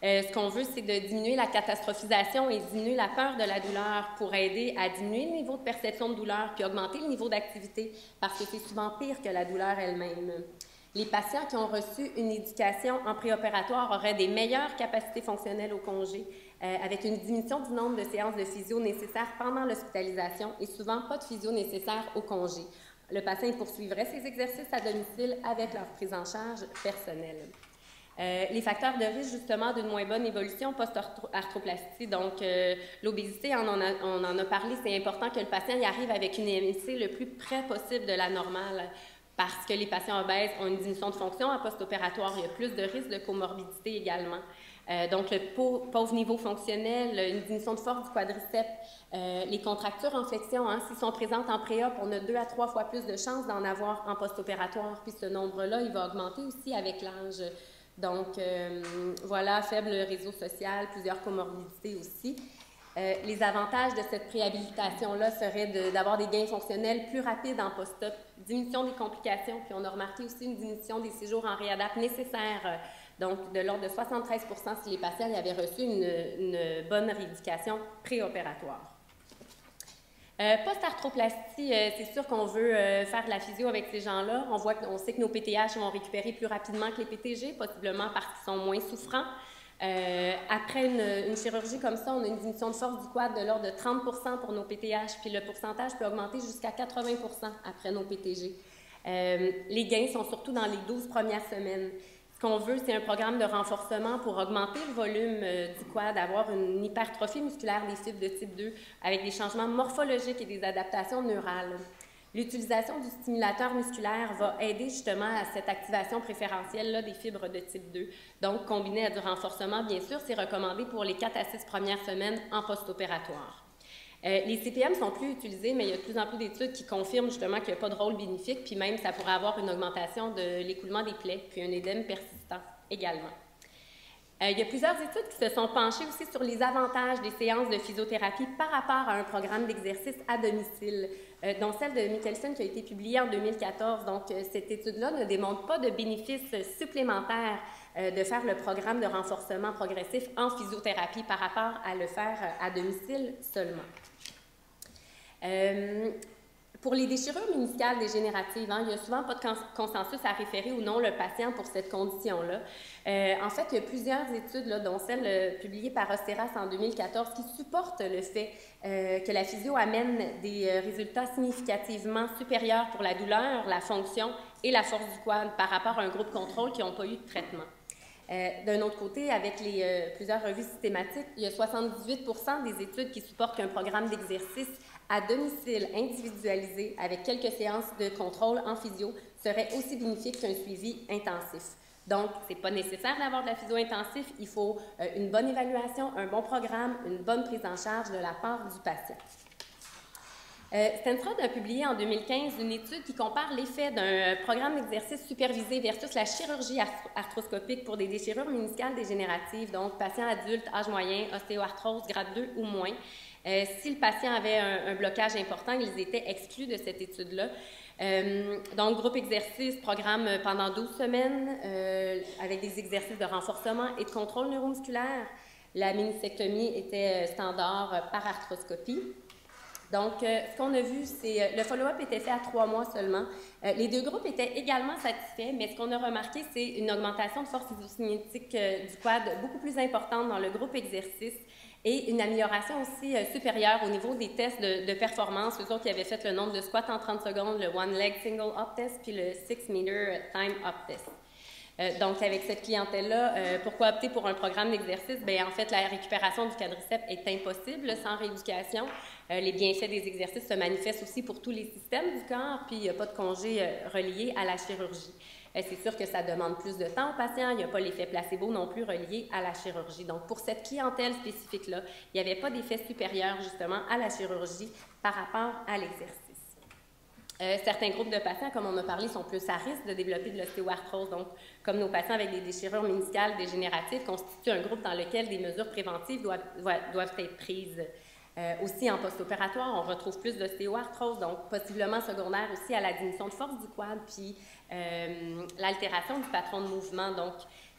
Ce qu'on veut, c'est de diminuer la catastrophisation et diminuer la peur de la douleur pour aider à diminuer le niveau de perception de douleur puis augmenter le niveau d'activité parce que c'est souvent pire que la douleur elle-même. Les patients qui ont reçu une éducation en préopératoire auraient des meilleures capacités fonctionnelles au congé, avec une diminution du nombre de séances de physio nécessaires pendant l'hospitalisation et souvent pas de physio nécessaire au congé. Le patient poursuivrait ses exercices à domicile avec leur prise en charge personnelle. Les facteurs de risque, justement, d'une moins bonne évolution post-arthroplastie, donc l'obésité, on en a parlé, c'est important que le patient y arrive avec une IMC le plus près possible de la normale, parce que les patients obèses ont une diminution de fonction à post-opératoire, il y a plus de risques de comorbidité également. Donc, le pauvre niveau fonctionnel, une diminution de force du quadriceps, les contractures en flexion, s'ils sont présentes en pré-op, on a 2 à 3 fois plus de chances d'en avoir en post-opératoire, puis ce nombre-là, il va augmenter aussi avec l'âge. Donc, voilà, faible réseau social, plusieurs comorbidités aussi. Les avantages de cette préhabilitation-là seraient d'avoir des gains fonctionnels plus rapides en post-op, diminution des complications, puis on a remarqué aussi une diminution des séjours en réadap nécessaires, donc de l'ordre de 73 % si les patients y avaient reçu une bonne rééducation préopératoire. Post-arthroplastie, c'est sûr qu'on veut faire de la physio avec ces gens-là. On sait que nos PTH vont récupérer plus rapidement que les PTG, possiblement parce qu'ils sont moins souffrants. Après une chirurgie comme ça, on a une diminution de force du quad de l'ordre de 30 % pour nos PTH, puis le pourcentage peut augmenter jusqu'à 80 % après nos PTG. Les gains sont surtout dans les 12 premières semaines. Ce qu'on veut, c'est un programme de renforcement pour augmenter le volume du quad, avoir une hypertrophie musculaire des fibres de type 2 avec des changements morphologiques et des adaptations neurales. L'utilisation du stimulateur musculaire va aider justement à cette activation préférentielle-là des fibres de type 2. Donc, combiné à du renforcement, bien sûr, c'est recommandé pour les 4 à 6 premières semaines en post-opératoire. Les CPM sont plus utilisés, mais il y a de plus en plus d'études qui confirment justement qu'il n'y a pas de rôle bénéfique, puis même ça pourrait avoir une augmentation de l'écoulement des plaies, puis un édème persistant également. Il y a plusieurs études qui se sont penchées aussi sur les avantages des séances de physiothérapie par rapport à un programme d'exercice à domicile, dont celle de Michelson qui a été publiée en 2014. Donc, cette étude-là ne démontre pas de bénéfices supplémentaires de faire le programme de renforcement progressif en physiothérapie par rapport à le faire à domicile seulement. Pour les déchirures méniscales dégénératives, il n'y a souvent pas de consensus à référer ou non le patient pour cette condition-là. En fait, il y a plusieurs études, dont celle publiée par Osteras en 2014, qui supportent le fait que la physio amène des résultats significativement supérieurs pour la douleur, la fonction et la force du quad par rapport à un groupe contrôle qui n'ont pas eu de traitement. D'un autre côté, avec plusieurs revues systématiques, il y a 78 % des études qui supportent qu'un programme d'exercice à domicile individualisé avec quelques séances de contrôle en physio serait aussi bénéfique qu'un suivi intensif. Donc, ce n'est pas nécessaire d'avoir de la physio intensif, il faut une bonne évaluation, un bon programme, une bonne prise en charge de la part du patient. Stanford a publié en 2015 une étude qui compare l'effet d'un programme d'exercice supervisé versus la chirurgie arthroscopique pour des déchirures méniscales dégénératives, donc patients adultes, âge moyen, ostéoarthrose, grade 2 ou moins. Si le patient avait un blocage important, ils étaient exclus de cette étude-là. Donc, groupe exercice, programme pendant 12 semaines avec des exercices de renforcement et de contrôle neuromusculaire. La méniscectomie était standard par arthroscopie. Donc, ce qu'on a vu, c'est le follow-up était fait à 3 mois seulement. Les 2 groupes étaient également satisfaits, mais ce qu'on a remarqué, c'est une augmentation de force isocinétique du quad beaucoup plus importante dans le groupe exercice et une amélioration aussi supérieure au niveau des tests de performance. Eux autres qui avaient fait le nombre de squats en 30 secondes, le One Leg Single Up Test, puis le 6 Meter Time Up Test. Donc, avec cette clientèle-là, pourquoi opter pour un programme d'exercice? Bien, en fait, la récupération du quadriceps est impossible sans rééducation. Les bienfaits des exercices se manifestent aussi pour tous les systèmes du corps, puis il n'y a pas de congé relié à la chirurgie. C'est sûr que ça demande plus de temps aux patients. Il n'y a pas l'effet placebo non plus relié à la chirurgie. Donc, pour cette clientèle spécifique-là, il n'y avait pas d'effet supérieur, justement, à la chirurgie par rapport à l'exercice. Certains groupes de patients, comme on a parlé, sont plus à risque de développer de l'ostéoarthrose. Donc, comme nos patients avec des déchirures méniscales dégénératives constituent un groupe dans lequel des mesures préventives doivent être prises. Aussi, en post-opératoire, on retrouve plus d'ostéoarthrose, donc possiblement secondaire aussi à la diminution de force du quad, puis l'altération du patron de mouvement. Donc,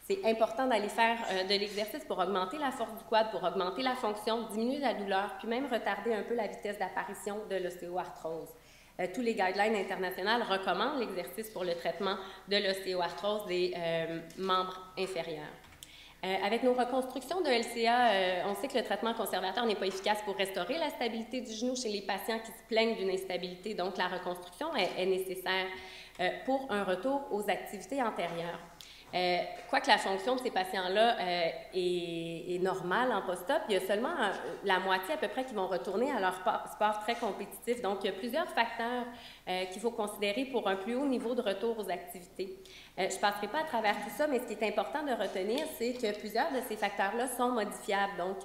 c'est important d'aller faire de l'exercice pour augmenter la force du quad, pour augmenter la fonction, diminuer la douleur, puis même retarder un peu la vitesse d'apparition de l'ostéoarthrose. Tous les guidelines internationales recommandent l'exercice pour le traitement de l'ostéoarthrose des membres inférieurs. Avec nos reconstructions de LCA, on sait que le traitement conservateur n'est pas efficace pour restaurer la stabilité du genou chez les patients qui se plaignent d'une instabilité. Donc, la reconstruction est nécessaire pour un retour aux activités antérieures. Quoique la fonction de ces patients-là est normale en post-op, il y a seulement la moitié à peu près qui vont retourner à leur sport très compétitif. Donc, il y a plusieurs facteurs qu'il faut considérer pour un plus haut niveau de retour aux activités. Je ne passerai pas à travers tout ça, mais ce qui est important de retenir, c'est que plusieurs de ces facteurs-là sont modifiables. Donc,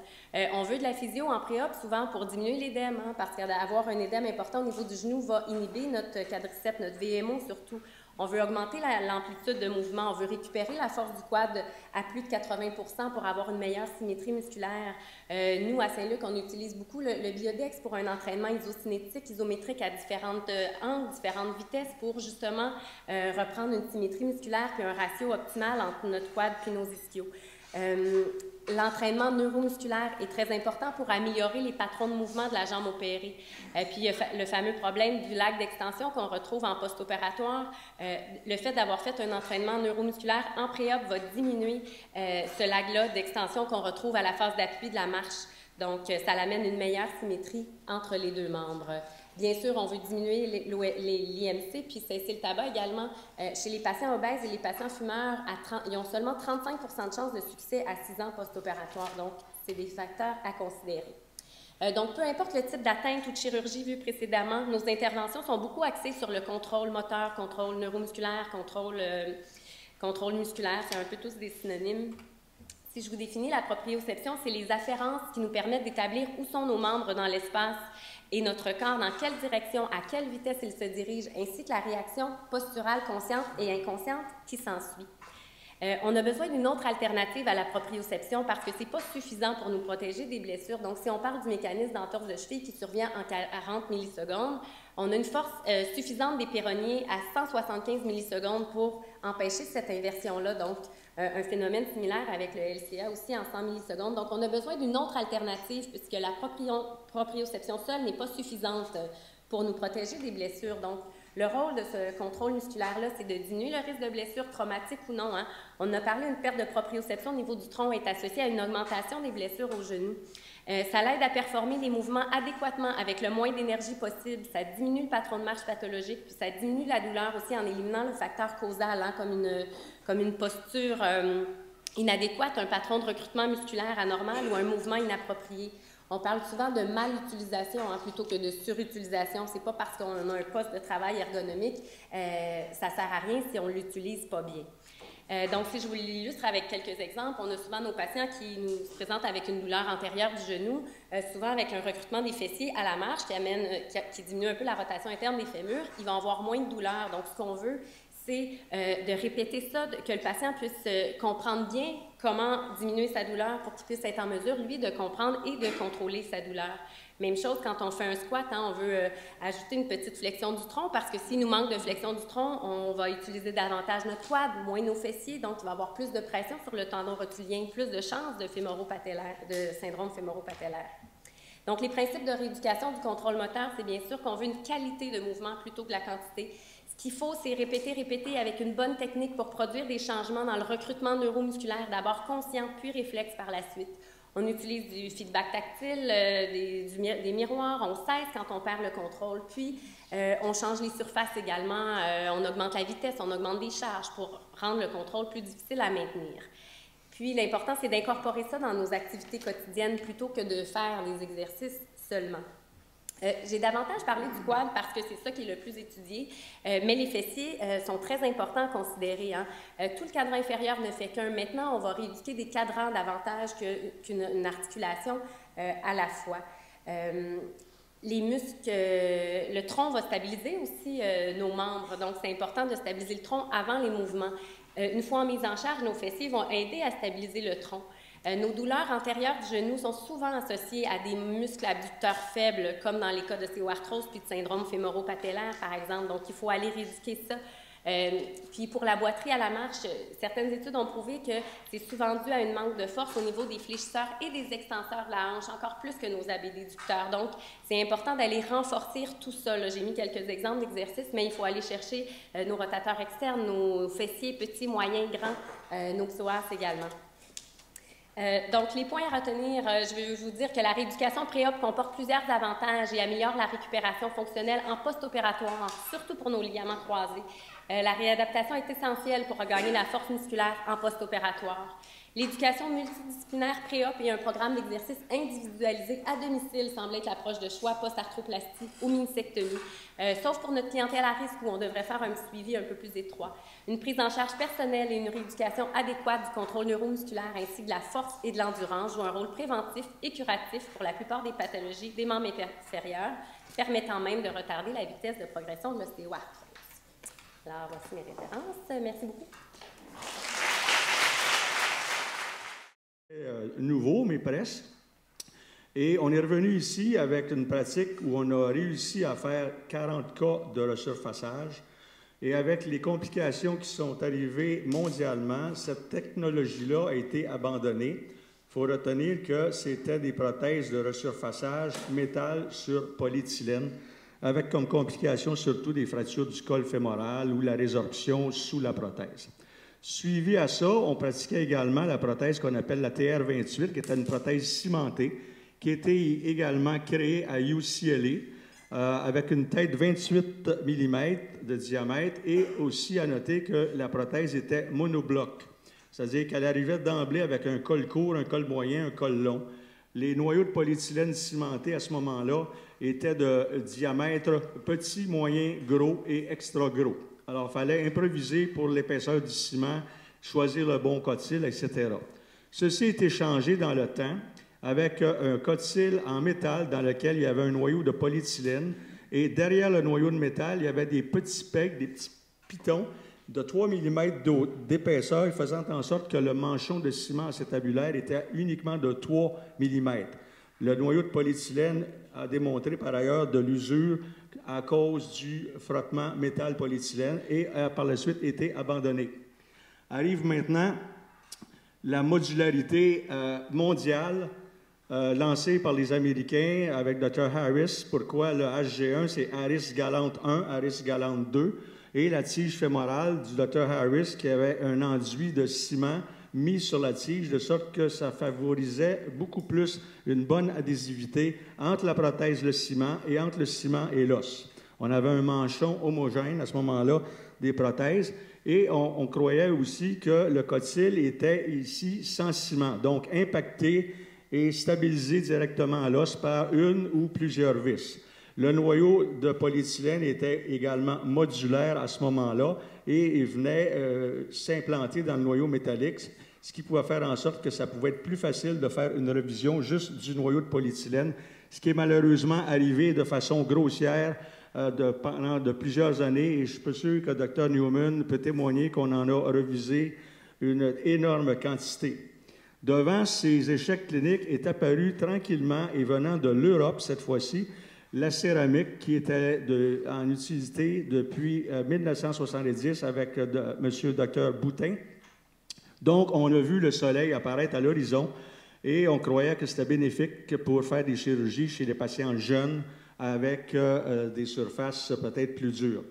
on veut de la physio en pré-op souvent pour diminuer l'édème, parce qu'avoir un édème important au niveau du genou va inhiber notre quadriceps, notre VMO surtout. On veut augmenter l'amplitude de mouvement, on veut récupérer la force du quad à plus de 80% pour avoir une meilleure symétrie musculaire. Nous, à Saint-Luc, on utilise beaucoup le biodex pour un entraînement isocinétique, isométrique à différentes angles, différentes vitesses pour justement reprendre une symétrie musculaire puis un ratio optimal entre notre quad puis nos ischios. L'entraînement neuromusculaire est très important pour améliorer les patrons de mouvement de la jambe opérée. Puis il y a le fameux problème du lag d'extension qu'on retrouve en post-opératoire. Le fait d'avoir fait un entraînement neuromusculaire en pré-op va diminuer ce lag-là d'extension qu'on retrouve à la phase d'appui de la marche. Donc, ça amène une meilleure symétrie entre les deux membres. Bien sûr, on veut diminuer l'IMC puis cesser le tabac également. Chez les patients obèses et les patients fumeurs, ils ont seulement 35 % de chances de succès à 6 ans post-opératoire. Donc, c'est des facteurs à considérer. Donc, peu importe le type d'atteinte ou de chirurgie vue précédemment, nos interventions sont beaucoup axées sur le contrôle moteur, contrôle neuromusculaire, contrôle musculaire. C'est un peu tous des synonymes. Si je vous définis la proprioception, c'est les afférences qui nous permettent d'établir où sont nos membres dans l'espace et notre corps, dans quelle direction, à quelle vitesse il se dirige, ainsi que la réaction posturale consciente et inconsciente qui s'ensuit. On a besoin d'une autre alternative à la proprioception parce que ce n'est pas suffisant pour nous protéger des blessures. Donc, si on parle du mécanisme d'entorse de cheville qui survient en 40 millisecondes, on a une force suffisante des péronniers à 175 millisecondes pour empêcher cette inversion-là. Donc, un phénomène similaire avec le LCA aussi en 100 millisecondes. Donc, on a besoin d'une autre alternative puisque la proprioception seule n'est pas suffisante pour nous protéger des blessures. Donc, le rôle de ce contrôle musculaire-là, c'est de diminuer le risque de blessure traumatique ou non. On a parlé d'une perte de proprioception au niveau du tronc est associée à une augmentation des blessures au genou. Ça l'aide à performer les mouvements adéquatement avec le moins d'énergie possible. Ça diminue le patron de marche pathologique, puis ça diminue la douleur aussi en éliminant le facteur causal, comme une posture inadéquate, un patron de recrutement musculaire anormal ou un mouvement inapproprié. On parle souvent de mal-utilisation plutôt que de surutilisation. C'est pas parce qu'on a un poste de travail ergonomique, ça sert à rien si on l'utilise pas bien. Donc, si je vous l'illustre avec quelques exemples, on a souvent nos patients qui nous présentent avec une douleur antérieure du genou, souvent avec un recrutement des fessiers à la marche qui diminue un peu la rotation interne des fémurs. Ils vont avoir moins de douleur. Donc, ce qu'on veut, c'est de répéter ça, que le patient puisse comprendre bien comment diminuer sa douleur pour qu'il puisse être en mesure, lui, de comprendre et de contrôler sa douleur. Même chose quand on fait un squat, on veut ajouter une petite flexion du tronc parce que s'il nous manque de flexion du tronc, on va utiliser davantage notre quad, moins nos fessiers, donc il va y avoir plus de pression sur le tendon rotulien, plus de chances de syndrome fémoro-patellaire. Donc, les principes de rééducation du contrôle moteur, c'est bien sûr qu'on veut une qualité de mouvement plutôt que la quantité. Ce qu'il faut, c'est répéter avec une bonne technique pour produire des changements dans le recrutement neuromusculaire, d'abord conscient, puis réflexe par la suite. On utilise du feedback tactile, des miroirs, on cesse quand on perd le contrôle, puis on change les surfaces également, on augmente la vitesse, on augmente des charges pour rendre le contrôle plus difficile à maintenir. Puis l'important, c'est d'incorporer ça dans nos activités quotidiennes plutôt que de faire des exercices seulement. J'ai davantage parlé du quad parce que c'est ça qui est le plus étudié, mais les fessiers sont très importants à considérer. Tout le cadran inférieur ne fait qu'un. Maintenant, on va rééduquer des cadrans davantage qu'une articulation à la fois. Les muscles, le tronc va stabiliser aussi nos membres, donc c'est important de stabiliser le tronc avant les mouvements. Une fois en mise en charge, nos fessiers vont aider à stabiliser le tronc. Nos douleurs antérieures du genou sont souvent associées à des muscles abducteurs faibles, comme dans les cas d'ostéoarthrose puis de syndrome fémoro-patellaire, par exemple. Donc, il faut aller rééduquer ça. Puis, pour la boiterie à la marche, certaines études ont prouvé que c'est souvent dû à un manque de force au niveau des fléchisseurs et des extenseurs de la hanche, encore plus que nos abducteurs. Donc, c'est important d'aller renforcer tout ça. J'ai mis quelques exemples d'exercices, mais il faut aller chercher nos rotateurs externes, nos fessiers petits, moyens, grands, nos psoas également. Donc, les points à retenir, je vais vous dire que la rééducation pré-op comporte plusieurs avantages et améliore la récupération fonctionnelle en post-opératoire, surtout pour nos ligaments croisés. La réadaptation est essentielle pour regagner la force musculaire en post-opératoire. L'éducation multidisciplinaire pré-op et un programme d'exercice individualisé à domicile semble être l'approche de choix post-arthroplastie ou minisectomie, sauf pour notre clientèle à risque où on devrait faire un suivi un peu plus étroit. Une prise en charge personnelle et une rééducation adéquate du contrôle neuromusculaire ainsi que de la force et de l'endurance jouent un rôle préventif et curatif pour la plupart des pathologies des membres inférieurs, permettant même de retarder la vitesse de progression de l'ostéoarthrose. Alors, voici mes références. Merci beaucoup. Nouveau, mais presque. Et on est revenu ici avec une pratique où on a réussi à faire 40 cas de resurfaçage. Et avec les complications qui sont arrivées mondialement, cette technologie-là a été abandonnée. Il faut retenir que c'était des prothèses de resurfaçage métal sur polyéthylène, avec comme complication surtout des fractures du col fémoral ou la résorption sous la prothèse. Suivi à ça, on pratiquait également la prothèse qu'on appelle la TR28, qui était une prothèse cimentée, qui était également créée à UCLA, avec une tête 28 mm de diamètre, et aussi à noter que la prothèse était monobloc, c'est-à-dire qu'elle arrivait d'emblée avec un col court, un col moyen, un col long. Les noyaux de polyéthylène cimentés à ce moment-là étaient de diamètre petit, moyen, gros et extra gros. Alors, il fallait improviser pour l'épaisseur du ciment, choisir le bon cotyle, etc. Ceci a été changé dans le temps avec un cotyle en métal dans lequel il y avait un noyau de polyéthylène et derrière le noyau de métal, il y avait des petits pegs, des petits pitons de 3 mm d'épaisseur, faisant en sorte que le manchon de ciment acétabulaire était uniquement de 3 mm. Le noyau de polyéthylène a démontré par ailleurs de l'usure à cause du frottement métal-polyéthylène et a par la suite été abandonné. Arrive maintenant la modularité mondiale lancée par les Américains avec Dr. Harris. Pourquoi le HG1, c'est Harris Galant 1, Harris Galant 2, et la tige fémorale du Dr. Harris qui avait un enduit de ciment mis sur la tige, de sorte que ça favorisait beaucoup plus une bonne adhésivité entre la prothèse et le ciment et entre le ciment et l'os. On avait un manchon homogène à ce moment-là des prothèses et on croyait aussi que le cotyle était ici sans ciment, donc impacté et stabilisé directement à l'os par une ou plusieurs vis. Le noyau de polyéthylène était également modulaire à ce moment-là et il venait s'implanter dans le noyau métallique, ce qui pouvait faire en sorte que ça pouvait être plus facile de faire une révision juste du noyau de polyéthylène, ce qui est malheureusement arrivé de façon grossière pendant de plusieurs années. Et je suis sûr que Dr. Newman peut témoigner qu'on en a révisé une énorme quantité. Devant ces échecs cliniques est apparu tranquillement et venant de l'Europe cette fois-ci, la céramique qui était en utilité depuis 1970 avec M. Dr. Boutin. Donc, on a vu le soleil apparaître à l'horizon et on croyait que c'était bénéfique pour faire des chirurgies chez les patients jeunes avec des surfaces peut-être plus dures.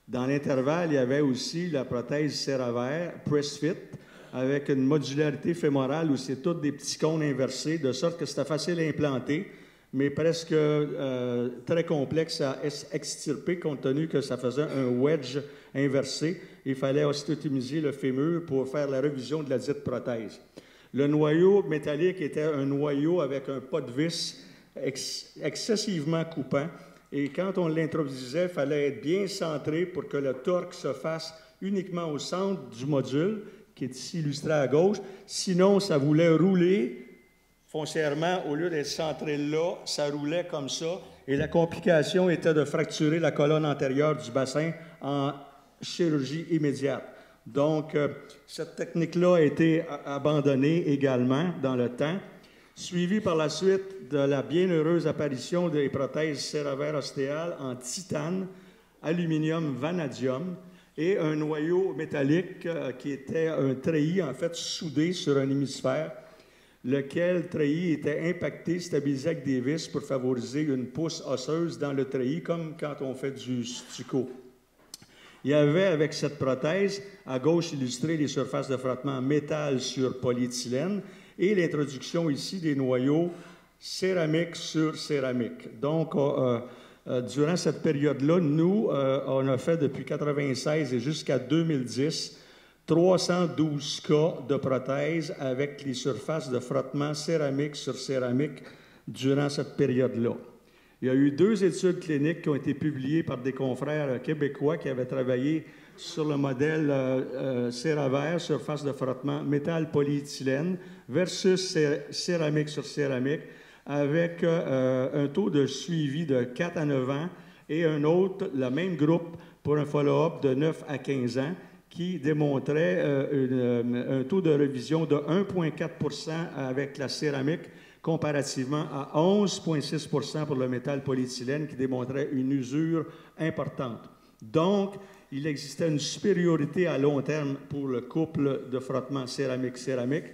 Dans l'intervalle, il y avait aussi la prothèse CeraVer PressFit avec une modularité fémorale où c'est tous des petits cônes inversés, de sorte que c'était facile à implanter, mais presque très complexe à extirper, compte tenu que ça faisait un wedge inversé. Il fallait ostéotomiser le fémur pour faire la révision de la dite prothèse. Le noyau métallique était un noyau avec un pas de vis excessivement coupant, et quand on l'introduisait, il fallait être bien centré pour que le torque se fasse uniquement au centre du module, qui est ici illustré à gauche. Sinon, ça voulait rouler foncièrement, au lieu d'être centré là, ça roulait comme ça. Et la complication était de fracturer la colonne antérieure du bassin en chirurgie immédiate. Donc, cette technique-là a été abandonnée également dans le temps, suivie par la suite de la bienheureuse apparition des prothèses CeraVer ostéales en titane, aluminium, vanadium, et un noyau métallique qui était un treillis, en fait, soudé sur un hémisphère, lequel treillis était impacté, stabilisé avec des vis pour favoriser une pousse osseuse dans le treillis, comme quand on fait du stucco. Il y avait, avec cette prothèse, à gauche illustré les surfaces de frottement métal sur polyéthylène et l'introduction ici des noyaux céramique sur céramique. Donc, durant cette période-là, nous, on a fait depuis 1996 et jusqu'à 2010 312 cas de prothèses avec les surfaces de frottement céramique sur céramique durant cette période-là. Il y a eu 2 études cliniques qui ont été publiées par des confrères québécois qui avaient travaillé sur le modèle CeraVer, surface de frottement métal polyéthylène, versus céramique sur céramique, avec un taux de suivi de 4 à 9 ans et un autre, le même groupe, pour un follow-up de 9 à 15 ans, qui démontrait un taux de révision de 1,4 % avec la céramique, comparativement à 11,6 % pour le métal polyéthylène, qui démontrait une usure importante. Donc, il existait une supériorité à long terme pour le couple de frottement céramique-céramique,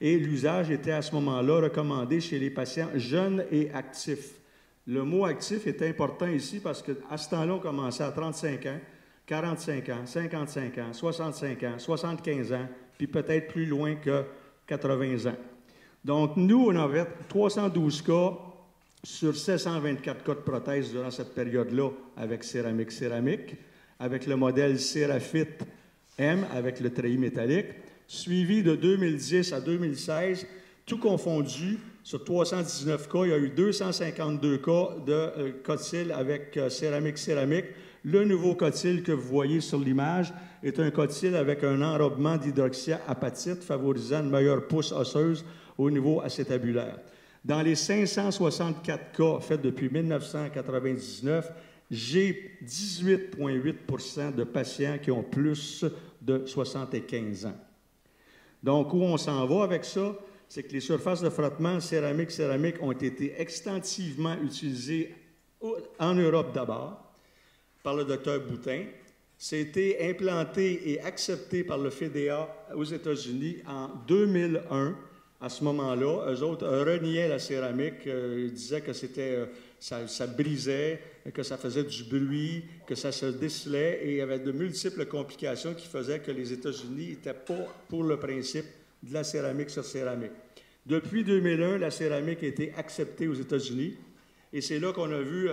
et l'usage était à ce moment-là recommandé chez les patients jeunes et actifs. Le mot actif est important ici parce qu'à ce temps-là, on commençait à 35 ans, 45 ans, 55 ans, 65 ans, 75 ans, puis peut-être plus loin que 80 ans. Donc, nous, on avait 312 cas sur 724 cas de prothèses durant cette période-là avec céramique-céramique, avec le modèle CeraFit M avec le treillis métallique, suivi de 2010 à 2016, tout confondu, sur 319 cas, il y a eu 252 cas de cotyle avec céramique-céramique. Le nouveau cotyle que vous voyez sur l'image est un cotyle avec un enrobement d'hydroxyapatite favorisant une meilleure pousse osseuse au niveau acétabulaire. Dans les 564 cas faits depuis 1999, j'ai 18,8 % de patients qui ont plus de 75 ans. Donc, où on s'en va avec ça? C'est que les surfaces de frottement céramique-céramique ont été extensivement utilisées en Europe d'abord, par le Dr. Boutin. C'était implanté et accepté par le FDA aux États-Unis en 2001. À ce moment-là, eux autres reniaient la céramique, ils disaient que ça brisait, que ça faisait du bruit, que ça se décelait, et il y avait de multiples complications qui faisaient que les États-Unis n'étaient pas pour le principe de la céramique sur céramique. Depuis 2001, la céramique a été acceptée aux États-Unis, et c'est là qu'on a vu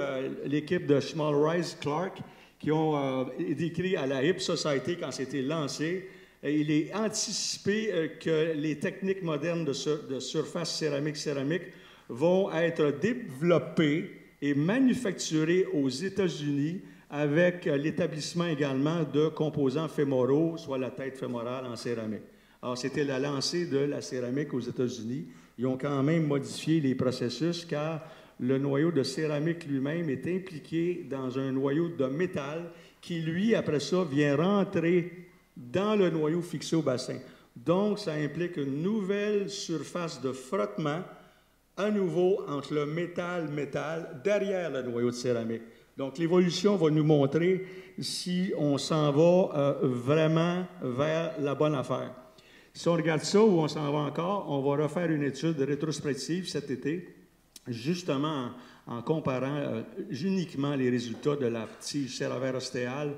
l'équipe de Schmalrize Clark qui ont décrit à la Hip Society quand c'était lancé. Il est anticipé que les techniques modernes de surface céramique-céramique vont être développées est manufacturé aux États-Unis avec l'établissement également de composants fémoraux, soit la tête fémorale en céramique. Alors, c'était la lancée de la céramique aux États-Unis. Ils ont quand même modifié les processus car le noyau de céramique lui-même est impliqué dans un noyau de métal qui, lui, après ça, vient rentrer dans le noyau fixé au bassin. Donc, ça implique une nouvelle surface de frottement, à nouveau entre le métal derrière le noyau de céramique. Donc, l'évolution va nous montrer si on s'en va vraiment vers la bonne affaire. Si on regarde ça, où on s'en va encore, on va refaire une étude rétrospective cet été, justement en comparant uniquement les résultats de la tige CeraVe ostéale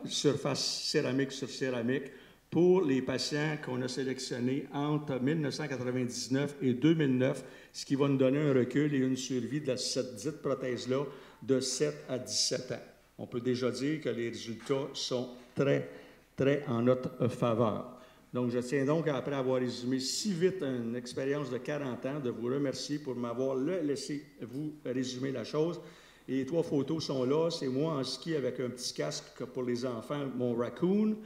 surface céramique sur céramique pour les patients qu'on a sélectionnés entre 1999 et 2009, ce qui va nous donner un recul et une survie de cette dite prothèse-là de 7 à 17 ans. On peut déjà dire que les résultats sont très, très en notre faveur. Donc, je tiens donc, après avoir résumé si vite une expérience de 40 ans, de vous remercier pour m'avoir laissé vous résumer la chose. Et les 3 photos sont là. C'est moi en ski avec un petit casque pour les enfants, mon raccoon.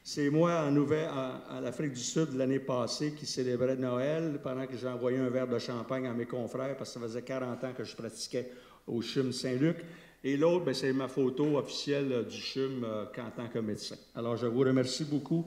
C'est moi à l'Afrique du Sud l'année passée qui célébrait Noël pendant que j'ai envoyé un verre de champagne à mes confrères parce que ça faisait 40 ans que je pratiquais au CHUM Saint-Luc. Et l'autre, c'est ma photo officielle du CHUM en tant que médecin. Alors, je vous remercie beaucoup.